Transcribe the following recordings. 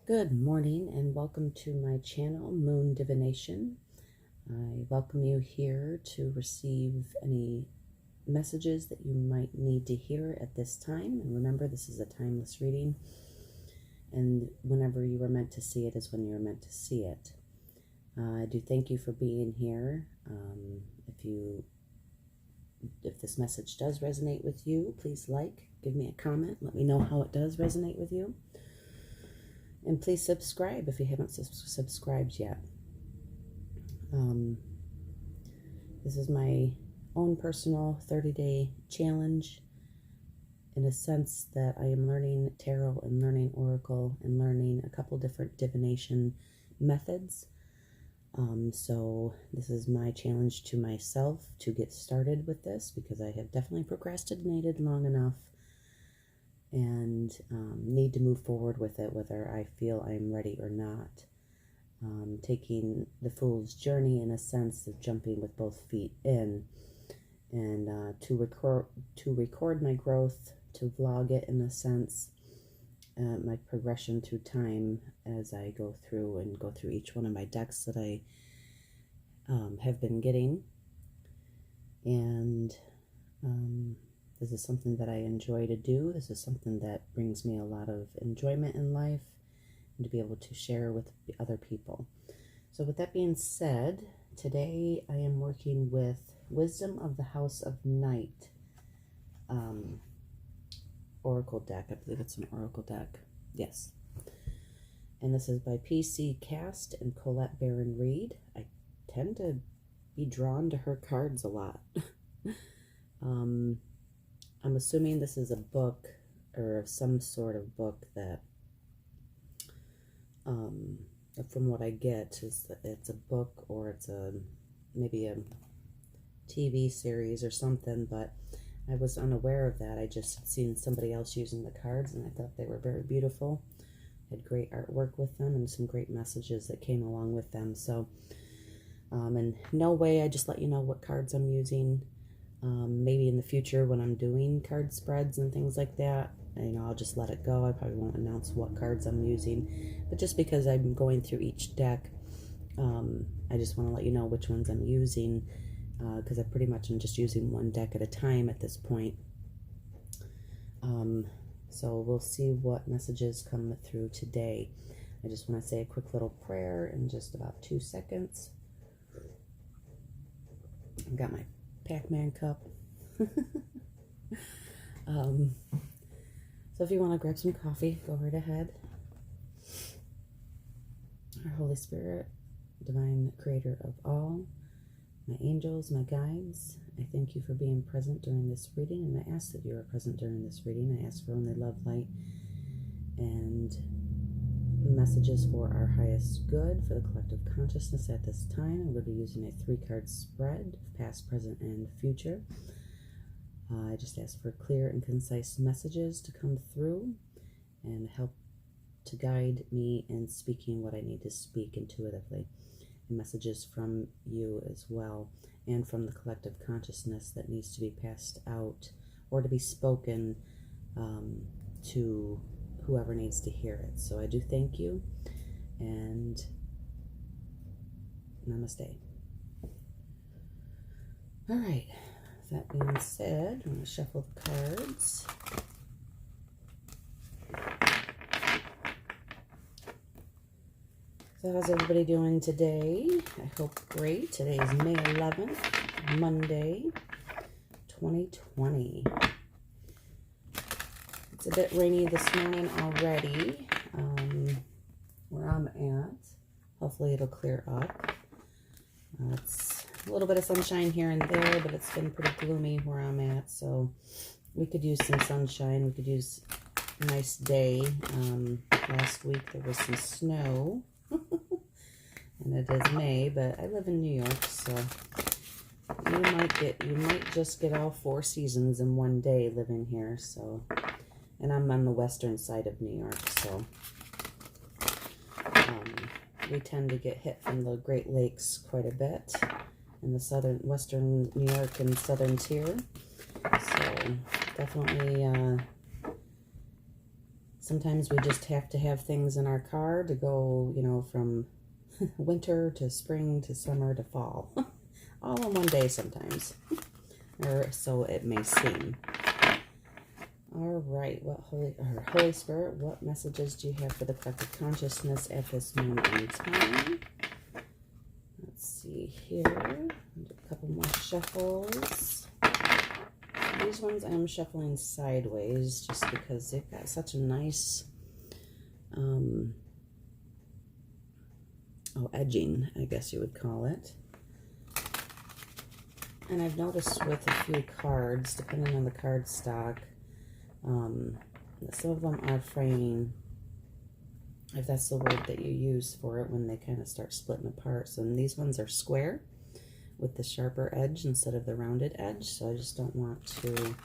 Good morning and welcome to my channel, Moon Divination. I welcome you here to receive any messages that you might need to hear at this time. And remember, this is a timeless reading, and whenever you were meant to see it is when you were meant to see it. I do thank you for being here. If this message does resonate with you, please give me a comment, let me know how it does resonate with you. And please subscribe if you haven't subscribed yet. This is my own personal 30-day challenge, in a sense that I am learning tarot and learning oracle and learning a couple different divination methods. So this is my challenge to myself to get started with this, because I have definitely procrastinated long enough and need to move forward with it, whether I feel I'm ready or not. Taking the fool's journey, in a sense of jumping with both feet in, and to record my growth, to vlog it in a sense, my progression through time as I go through each one of my decks that I have been getting. And this is something that I enjoy to do. This is something that brings me a lot of enjoyment in life, and to be able to share with other people. So with that being said, today I am working with Wisdom of the House of Night Oracle deck. I believe it's an Oracle deck. Yes. And this is by P.C. Cast and Colette Baron Reid. I tend to be drawn to her cards a lot. I'm assuming this is a book, or some sort of book that, from what I get, is that it's a book, or it's maybe a TV series or something, but I was unaware of that. I just had seen somebody else using the cards, and I thought they were very beautiful. Had great artwork with them, and some great messages that came along with them. So, in no way, I just let you know what cards I'm using. Maybe in the future when I'm doing card spreads and things like that, I'll just let it go. I probably won't announce what cards I'm using, but just because I'm going through each deck, I just want to let you know which ones I'm using, because I pretty much am just using one deck at a time at this point. So we'll see what messages come through today. I just want to say a quick little prayer in just about 2 seconds. I've got my Pac-Man cup. So if you want to grab some coffee, go right ahead. Our Holy Spirit, divine creator of all, my angels, my guides, I thank you for being present during this reading, and I ask that you are present during this reading. I ask for only love, light, and messages for our highest good, for the collective consciousness at this time. I'm going to be using a 3-card spread, past, present, and future. I just ask for clear and concise messages to come through and help to guide me in speaking what I need to speak intuitively. And messages from you as well, and from the collective consciousness that needs to be passed out or to be spoken to whoever needs to hear it. So I do thank you, and namaste. All right, that being said, I'm going to shuffle the cards. So how's everybody doing today? I hope great. Today is May 11th, Monday, 2020. It's a bit rainy this morning already, where I'm at. Hopefully it'll clear up. It's a little bit of sunshine here and there, but it's been pretty gloomy where I'm at, so we could use some sunshine. We could use a nice day. Last week there was some snow, and it is May, but I live in New York, so you might just get all 4 seasons in one day living here. So, and I'm on the western side of New York, so we tend to get hit from the Great Lakes quite a bit in the western New York and southern tier. So definitely Sometimes we just have to have things in our car to go, you know, from winter to spring to summer to fall. All in one day sometimes. Or so it may seem. All right, Holy Spirit, what messages do you have for the collective consciousness at this moment in time? Let's see here. Do a couple more shuffles. These ones I'm shuffling sideways just because they've got such a nice edging, I guess you would call it. And I've noticed with a few cards, depending on the card stock, some of them are fraying, if that's the word that you use for it, when they kind of start splitting apart. So these ones are square with the sharper edge instead of the rounded edge. So I just don't want to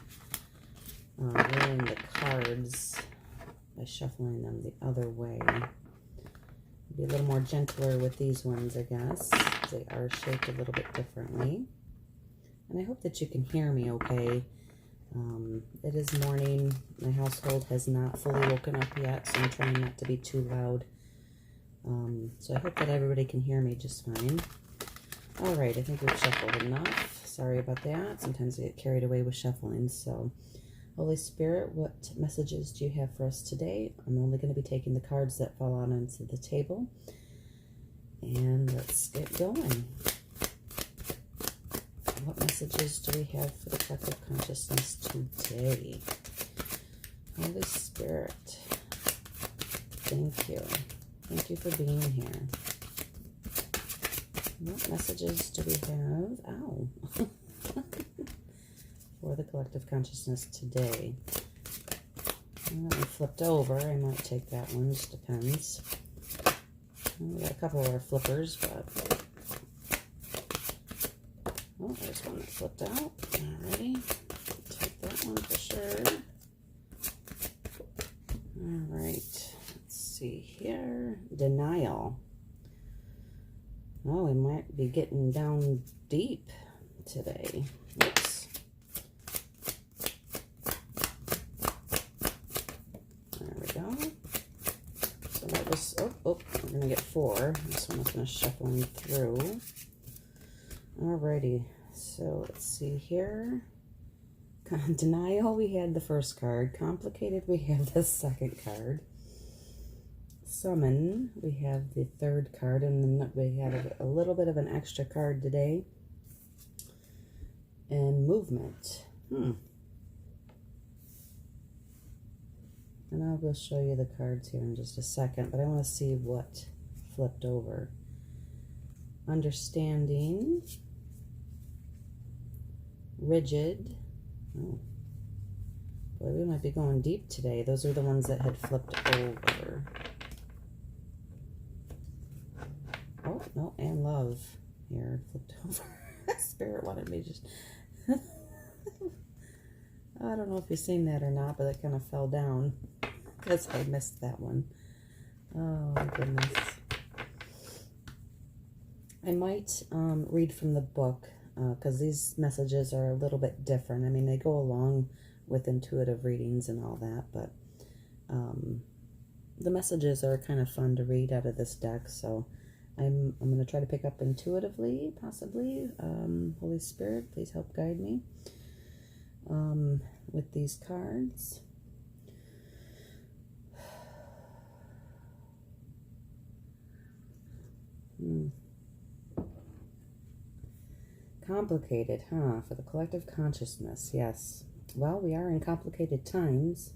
ruin the cards by shuffling them the other way. Be a little more gentler with these ones, I guess. They are shaped a little bit differently. And I hope that you can hear me okay. It is morning. My household has not fully woken up yet, so I'm trying not to be too loud. So I hope that everybody can hear me just fine. All right, I think we've shuffled enough. Sorry about that. Sometimes I get carried away with shuffling. So, Holy Spirit, what messages do you have for us today? I'm only going to be taking the cards that fall out onto the table. And let's get going. What messages do we have for the collective consciousness today? Holy Spirit, thank you. Thank you for being here. What messages do we have? Ow. For the collective consciousness today. Well, I flipped over. I might take that one. Just depends. We got a couple of our flippers, but... Oh, there's one that flipped out. Alrighty. Take that one for sure. Alright. Let's see here. Denial. Oh, we might be getting down deep today. Oops. There we go. So that was... Oh, we're going to get 4. This one is going to shuffle through. Alrighty, so let's see here. Denial, we had the first card. Complicated, we have the second card. Summon, we have the third card, and then we have a little bit of an extra card today. And movement. And I will show you the cards here in just a second, but I want to see what flipped over. Understanding. Rigid. Oh. Boy, we might be going deep today. Those are the ones that had flipped over. Oh, no, and love. Here, flipped over. Spirit wanted me just... I don't know if you've seen that or not, but it kind of fell down. Because I missed that one. Oh, my goodness. I might read from the book, because these messages are a little bit different. I mean, they go along with intuitive readings and all that, but the messages are kind of fun to read out of this deck, so I'm going to try to pick up intuitively, possibly. Holy Spirit, please help guide me with these cards. Complicated, huh? For the collective consciousness, yes. Well, we are in complicated times.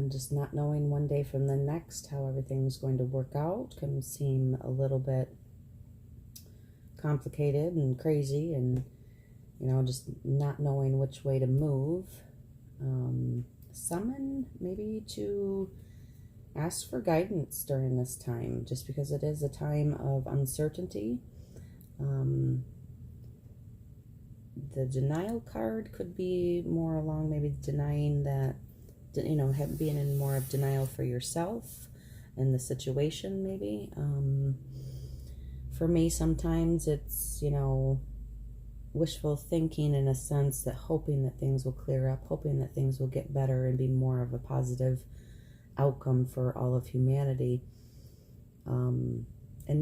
Just not knowing one day from the next how everything's going to work out can seem a little bit complicated and crazy, and, you know, just not knowing which way to move. Summon, maybe to ask for guidance during this time, just because it is a time of uncertainty. The denial card could be more along maybe denying that, you know, being in more of denial for yourself and the situation, maybe. For me, sometimes it's, you know, wishful thinking in a sense, that hoping that things will clear up, hoping that things will get better and be more of a positive outcome for all of humanity. And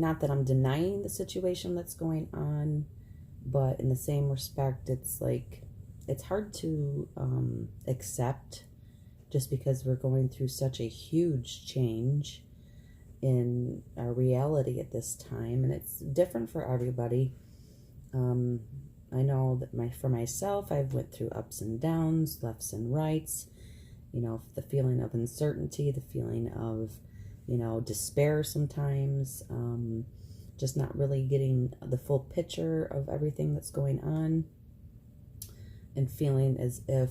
not that I'm denying the situation that's going on, but in the same respect, it's like, it's hard to accept, just because we're going through such a huge change in our reality at this time, and it's different for everybody. I know that for myself, I've went through ups and downs, lefts and rights, the feeling of uncertainty, the feeling of, despair sometimes, just not really getting the full picture of everything that's going on, and feeling as if,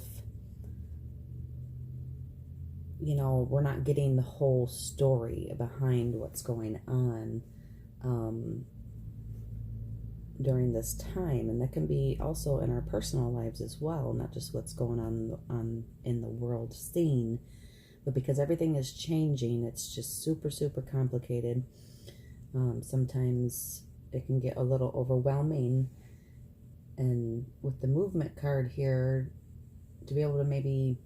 we're not getting the whole story behind what's going on during this time. And that can be also in our personal lives as well, not just what's going on in the world scene, but because everything is changing, it's just super, super complicated. Sometimes it can get a little overwhelming. And with the movement card here, to be able to maybe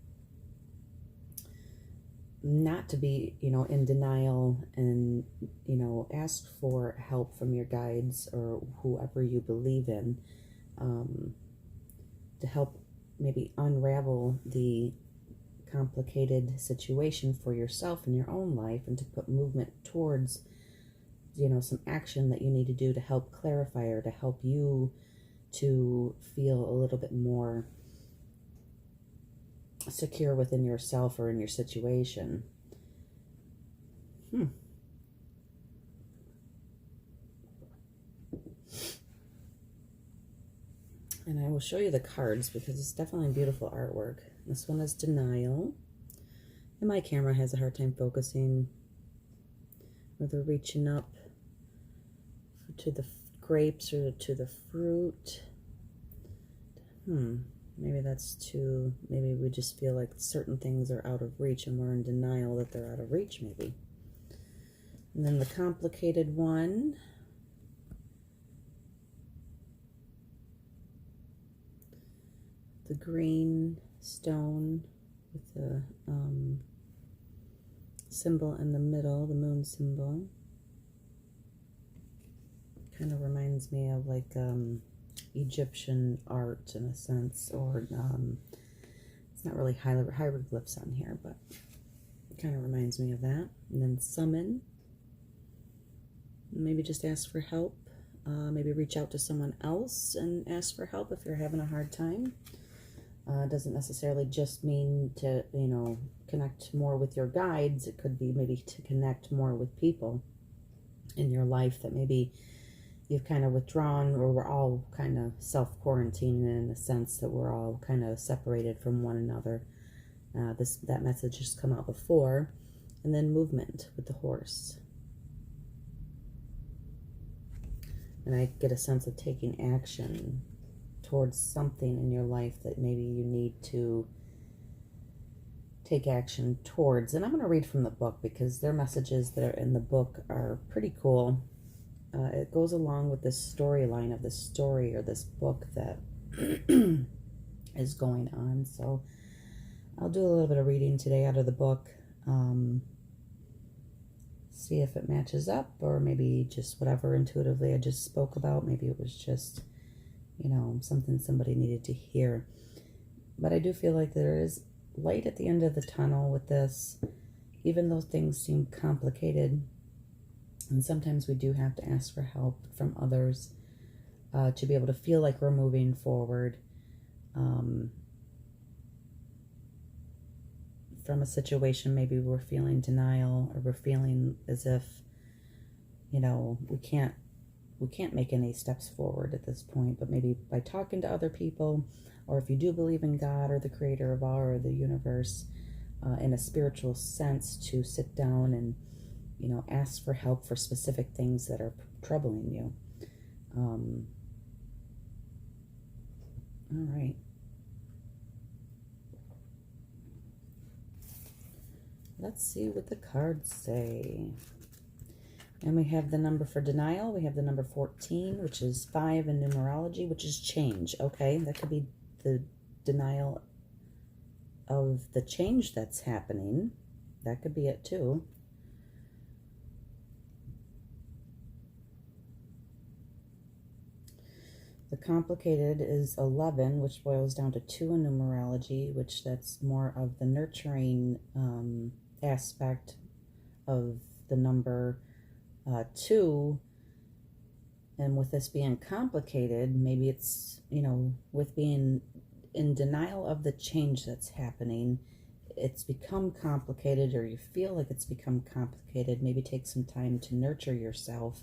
not to be, in denial, and, ask for help from your guides or whoever you believe in, to help maybe unravel the complicated situation for yourself in your own life, and to put movement towards, some action that you need to do to help clarify, or to help you to feel a little bit more secure within yourself or in your situation. And I will show you the cards, because it's definitely beautiful artwork. This one is Denial, and my camera has a hard time focusing, whether reaching up to the grapes or to the fruit. Maybe that's too, maybe we just feel like certain things are out of reach, and we're in denial that they're out of reach, maybe. And then the complicated one, the green stone with the symbol in the middle, the moon symbol. Kind of reminds me of like Egyptian art in a sense, or it's not really hieroglyphs on here, but it kind of reminds me of that. And then Summon, maybe just ask for help, maybe reach out to someone else and ask for help if you're having a hard time. Doesn't necessarily just mean to, connect more with your guides. It could be maybe to connect more with people in your life that maybe you've kind of withdrawn, or we're all kind of self-quarantining in the sense that we're all kind of separated from one another. That message has come out before. And then Movement with the horse. And I get a sense of taking action towards something in your life that maybe you need to take action towards. And I'm going to read from the book, because their messages that are in the book are pretty cool. It goes along with this storyline of this story, or this book that is going on. So I'll do a little bit of reading today out of the book. See if it matches up, or maybe just whatever intuitively I just spoke about. Maybe it was just, something somebody needed to hear. But I do feel like there is light at the end of the tunnel with this, even though things seem complicated. And sometimes we do have to ask for help from others to be able to feel like we're moving forward from a situation. Maybe we're feeling denial, or we're feeling as if, we can't make any steps forward at this point. But maybe by talking to other people, or if you do believe in God or the creator of all, or the universe, in a spiritual sense, to sit down and ask for help for specific things that are troubling you. All right. Let's see what the cards say. And we have the number for denial. We have the number 14, which is 5 in numerology, which is change. Okay, that could be the denial of the change that's happening. That could be it too. The complicated is 11, which boils down to 2 in numerology, which that's more of the nurturing aspect of the number 2. And with this being complicated, maybe it's, with being in denial of the change that's happening, it's become complicated, or you feel like it's become complicated. Maybe take some time to nurture yourself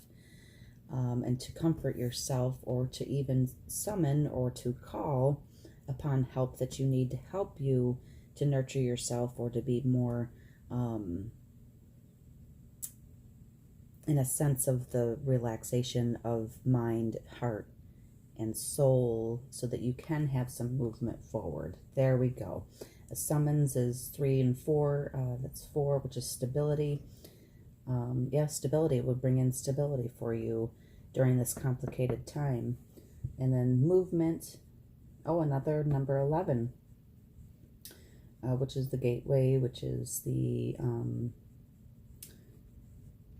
and to comfort yourself, or to even summon or to call upon help that you need to help you to nurture yourself, or to be more in a sense of the relaxation of mind, heart, and soul, so that you can have some movement forward. There we go. A summons is 3 and 4. That's 4, which is stability. Stability. It would bring in stability for you during this complicated time. And then movement. Oh, another number 11, which is the gateway, which is the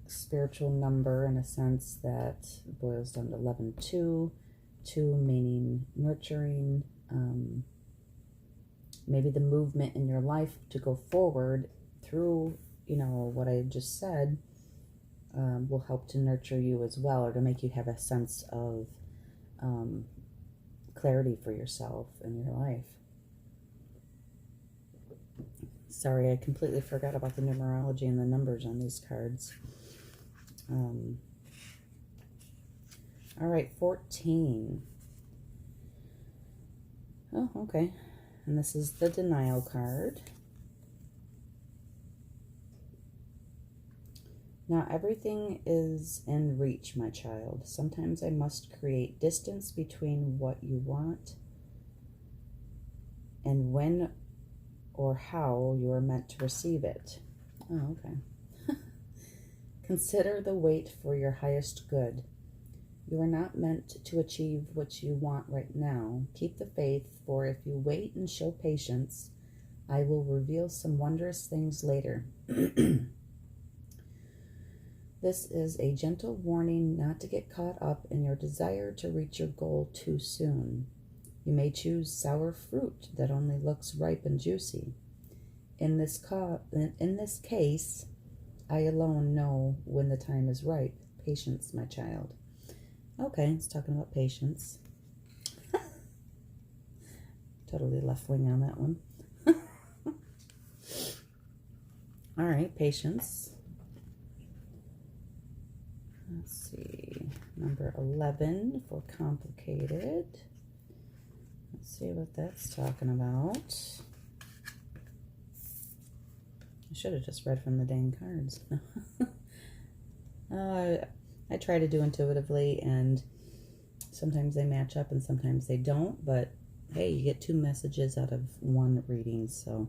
spiritual number, in a sense that boils down to 11, 2 meaning nurturing, maybe the movement in your life to go forward through, what I just said, will help to nurture you as well, or to make you have a sense of clarity for yourself in your life. Sorry, I completely forgot about the numerology and the numbers on these cards. All right, 14. Oh, okay. And this is the denial card. Now, everything is in reach, my child. Sometimes I must create distance between what you want and when or how you are meant to receive it. Oh, okay. Consider the wait for your highest good. You are not meant to achieve what you want right now. Keep the faith, for if you wait and show patience, I will reveal some wondrous things later. This is a gentle warning not to get caught up in your desire to reach your goal too soon. You may choose sour fruit that only looks ripe and juicy. In this case, I alone know when the time is ripe. Patience, my child. Okay, it's talking about patience. Totally left wing on that one. All right, patience. Let's see, number 11 for complicated. Let's see what that's talking about. I should have just read from the dang cards. I try to do intuitively, and sometimes they match up and sometimes they don't, but hey, you get 2 messages out of 1 reading, so,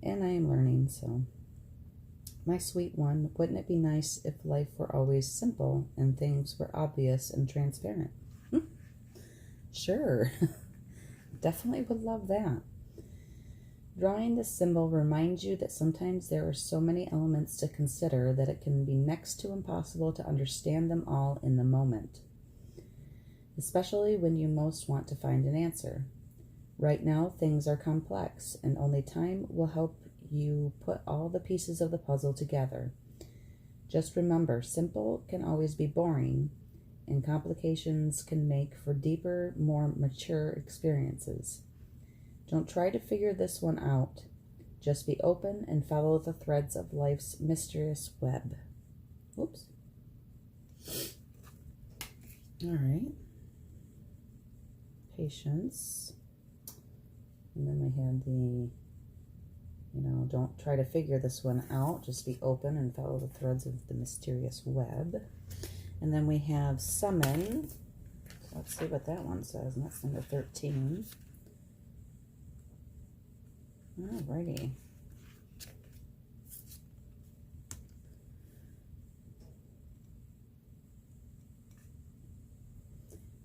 and I am learning, so. My sweet one, wouldn't it be nice if life were always simple and things were obvious and transparent? Sure. Definitely would love that. Drawing this symbol reminds you that sometimes there are so many elements to consider that it can be next to impossible to understand them all in the moment, especially when you most want to find an answer. Right now, things are complex, and only time will help you put all the pieces of the puzzle together. Just remember, simple can always be boring, and complications can make for deeper, more mature experiences. Don't try to figure this one out. Just be open and follow the threads of life's mysterious web. Whoops. All right. Patience. And then we have the, don't try to figure this one out. Just be open and follow the threads of the mysterious web. And then we have summon. So let's see what that one says. And that's number 13. Alrighty.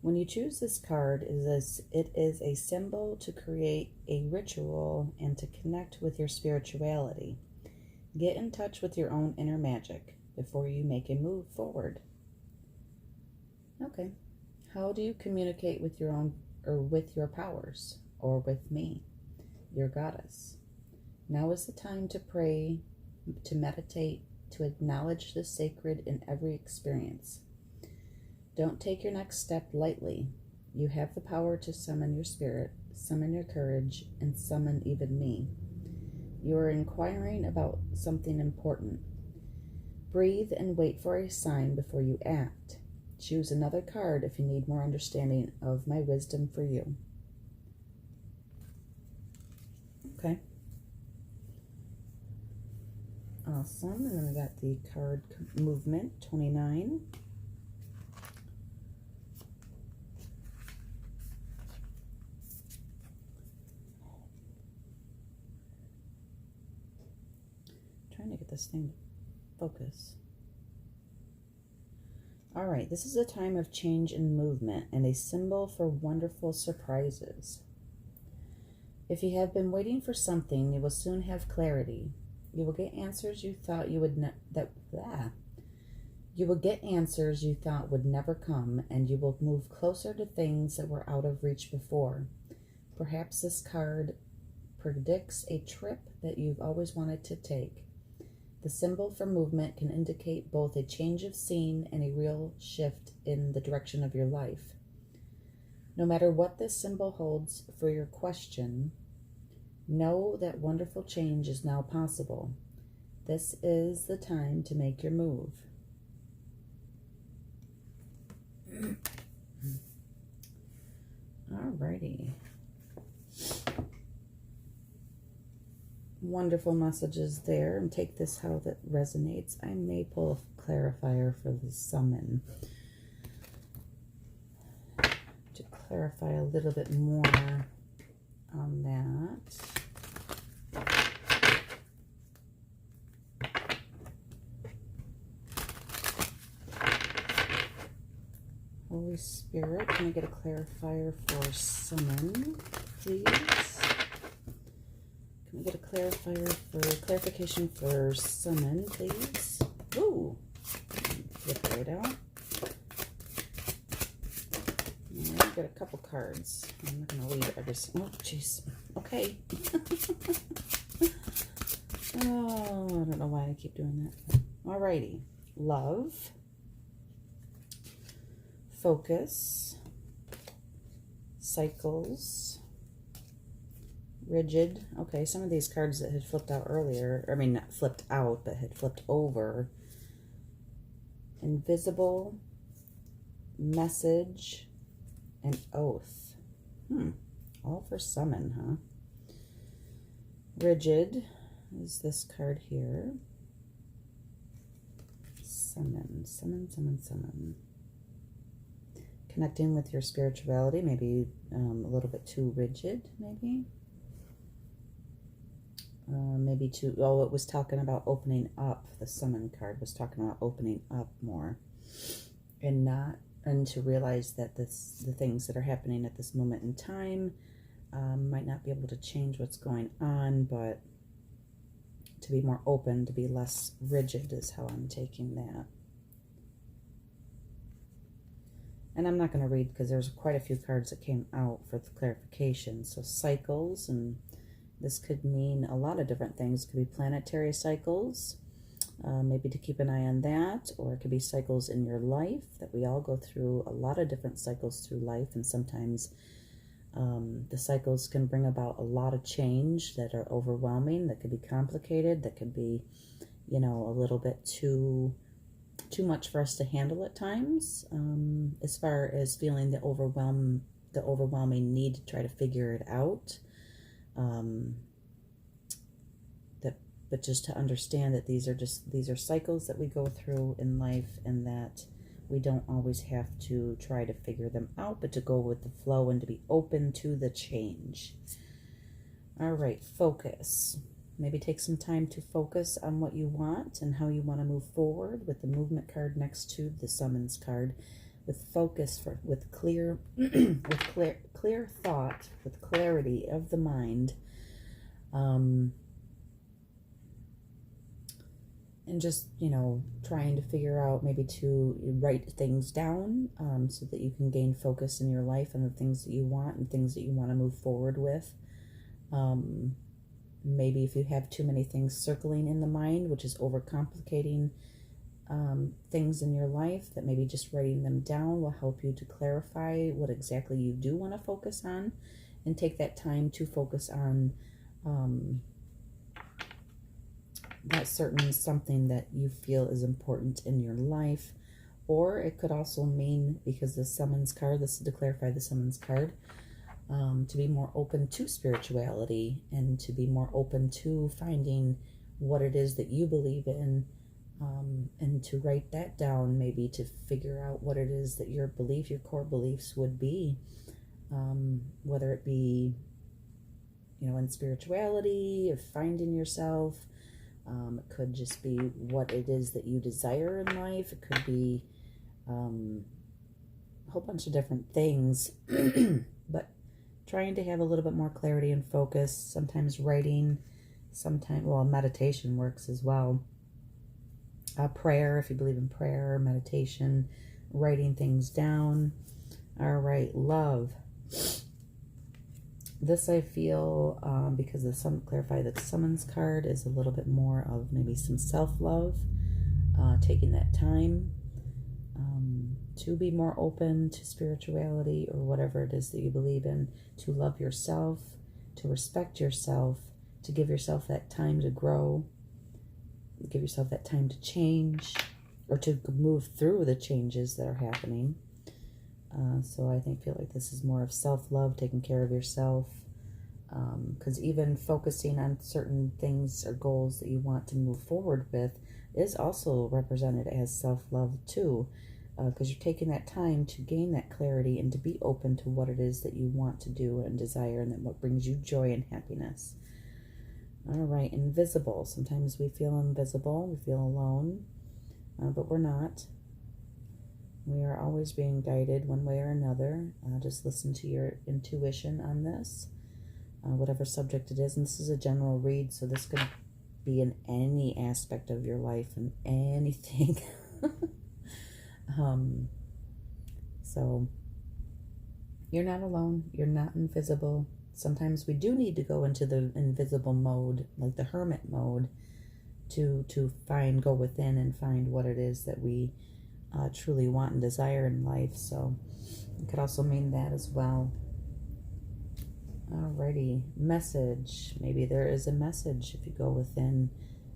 When you choose this card, it is a symbol to create a ritual and to connect with your spirituality. Get in touch with your own inner magic before you make a move forward. Okay. How do you communicate with your own or with your powers or with me, your goddess? Now is the time to pray, to meditate, to acknowledge the sacred in every experience. Don't take your next step lightly. You have the power to summon your spirit, summon your courage, and summon even me. You are inquiring about something important. Breathe and wait for a sign before you act. Choose another card if you need more understanding of my wisdom for you. Okay. Awesome. And then we got the card movement, 29. Trying to get this thing to focus. All right, this is a time of change and movement and a symbol for wonderful surprises. If you have been waiting for something, you will soon have clarity. You will get answers you thought you would You will get answers you thought would never come, and you will move closer to things that were out of reach before. Perhaps this card predicts a trip that you've always wanted to take. The symbol for movement can indicate both a change of scene and a real shift in the direction of your life. No matter what this symbol holds for your question, know that wonderful change is now possible. This is the time to make your move. Alrighty. Wonderful messages there, and take this how that resonates. I may pull a clarifier for the summon to clarify a little bit more on that. Holy Spirit, can I get a clarifier for summon, please? Can we get a clarification for summon, please? Ooh, flip it right out. I've got a couple cards. I'm not going to leave every single. Oh, jeez. Okay. Oh, I don't know why I keep doing that. Alrighty. Love. Focus. Cycles. Rigid. Okay, some of these cards that had flipped out earlier, I mean, not flipped out, but had flipped over. Invisible. Message. And oath. All for summon, huh? Rigid is this card here. Summon, summon, summon, summon. Connecting with your spirituality, maybe a little bit too rigid, maybe. Maybe too, oh, it was talking about opening up. The summon card was talking about opening up more. And to realize that the things that are happening at this moment in time might not be able to change what's going on, but to be more open, to be less rigid is how I'm taking that. And I'm not going to read because there's quite a few cards that came out for the clarification. So cycles, and this could mean a lot of different things. It could be planetary cycles, maybe to keep an eye on that, or it could be cycles in your life, that we all go through a lot of different cycles through life, and sometimes the cycles can bring about a lot of change that are overwhelming, that could be complicated, that could be, you know, a little bit too much for us to handle at times, as far as feeling the overwhelming need to try to figure it out. But just to understand that these are cycles that we go through in life, and that we don't always have to try to figure them out, but to go with the flow and to be open to the change. All right, focus. Maybe take some time to focus on what you want and how you want to move forward with the movement card next to the summons card. with focus, with clear, with clear thought, with clarity of the mind, and just, trying to figure out maybe to write things down, so that you can gain focus in your life and the things that you want and things that you want to move forward with. Maybe if you have too many things circling in the mind, which is overcomplicating things in your life, that maybe just writing them down will help you to clarify what exactly you do want to focus on, and take that time to focus on that certain something that you feel is important in your life. Or it could also mean, because the summons card, this is to clarify the summons card, to be more open to spirituality and to be more open to finding what it is that you believe in, and to write that down, maybe to figure out what it is that your core beliefs would be, whether it be, in spirituality, of finding yourself. It could just be what it is that you desire in life. It could be a whole bunch of different things, but trying to have a little bit more clarity and focus. Sometimes writing, meditation works as well. Prayer, if you believe in prayer, meditation, writing things down. All right, love. This I feel, because clarify that the summons card is a little bit more of maybe some self-love, taking that time to be more open to spirituality or whatever it is that you believe in, to love yourself, to respect yourself, to give yourself that time to grow, give yourself that time to change, or to move through the changes that are happening. So I feel like this is more of self-love, taking care of yourself, because even focusing on certain things or goals that you want to move forward with is also represented as self-love too, because you're taking that time to gain that clarity and to be open to what it is that you want to do and desire, and then what brings you joy and happiness. All right, invisible. Sometimes we feel invisible, we feel alone, but we're not. We are always being guided one way or another. Just listen to your intuition on this, whatever subject it is. And this is a general read, so this could be in any aspect of your life and anything. So you're not alone. You're not invisible. Sometimes we do need to go into the invisible mode, like the hermit mode, to go within and find what it is that we truly want and desire in life. So it could also mean that as well. Alrighty, message. Maybe there is a message if you go within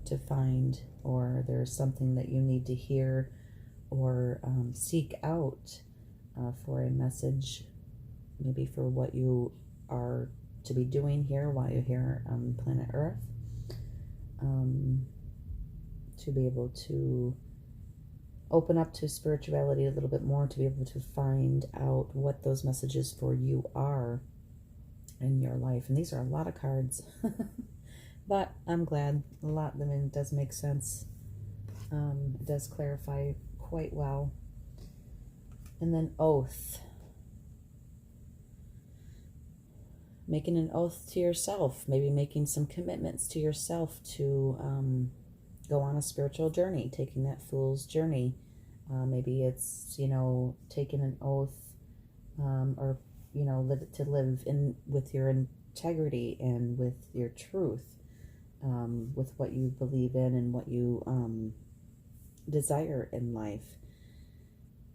to find, or there's something that you need to hear or seek out for a message, maybe for what you are to be doing here while you're here on planet Earth, to be able to open up to spirituality a little bit more, to be able to find out what those messages for you are in your life. And these are a lot of cards, but I'm glad a lot of them, it does make sense. It does clarify quite well. And then oath. Making an oath to yourself, maybe making some commitments to yourself to go on a spiritual journey, taking that fool's journey. Maybe it's, taking an oath, or, to live in with your integrity and with your truth, with what you believe in and what you desire in life.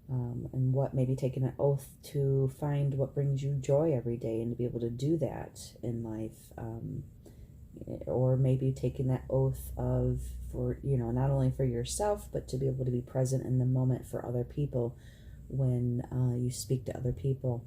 And what maybe taking an oath to find what brings you joy every day and to be able to do that in life. Or maybe taking that oath for not only for yourself, but to be able to be present in the moment for other people when you speak to other people.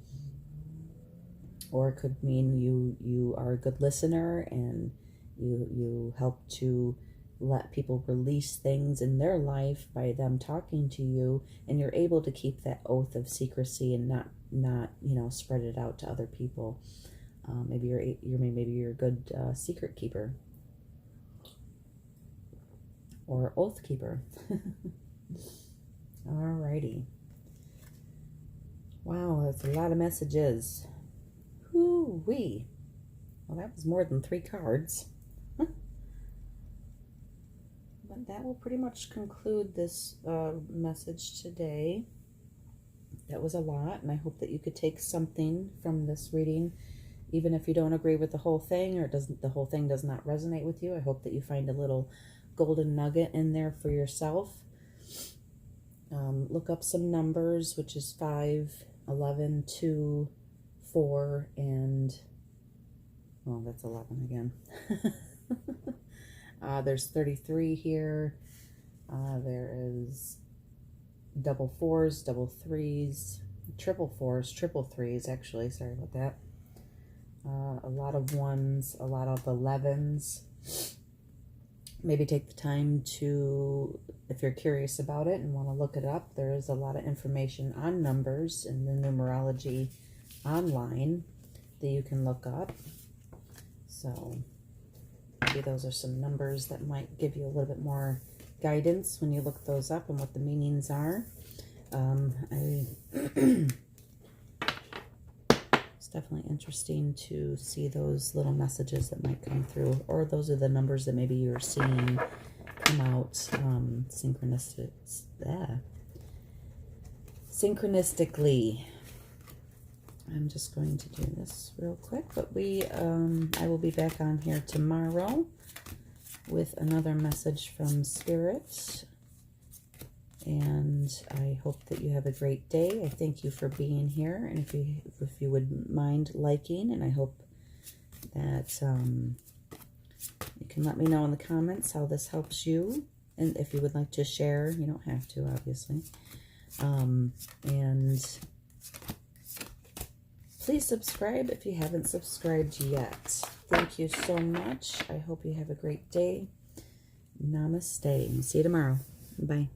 Or it could mean you are a good listener and you help to let people release things in their life by them talking to you, and you're able to keep that oath of secrecy and not spread it out to other people. Maybe you're a good secret keeper or oath keeper. Alrighty. Wow, that's a lot of messages. Whoo-wee. Well, that was more than 3 cards. But that will pretty much conclude this message today. That was a lot, and I hope that you could take something from this reading, even if you don't agree with the whole thing, or the whole thing does not resonate with you. I hope that you find a little golden nugget in there for yourself. Look up some numbers, which is 5, 11, 2, 4, and, well, that's 11 again. There's 33 here. There is double 4s, double 3s, triple 4s, triple 3s, actually. Sorry about that. A lot of 1s, a lot of 11s. Maybe take the time to, if you're curious about it and want to look it up, there is a lot of information on numbers in the numerology online that you can look up. So maybe those are some numbers that might give you a little bit more guidance when you look those up and what the meanings are. It's definitely interesting to see those little messages that might come through, or those are the numbers that maybe you're seeing come out synchronistically. I'm just going to do this real quick, but I will be back on here tomorrow with another message from Spirit. And I hope that you have a great day. I thank you for being here, and if you would mind liking, and I hope that you can let me know in the comments how this helps you, and if you would like to share. You don't have to, obviously. And please subscribe if you haven't subscribed yet. Thank you so much. I hope you have a great day. Namaste. See you tomorrow. Bye.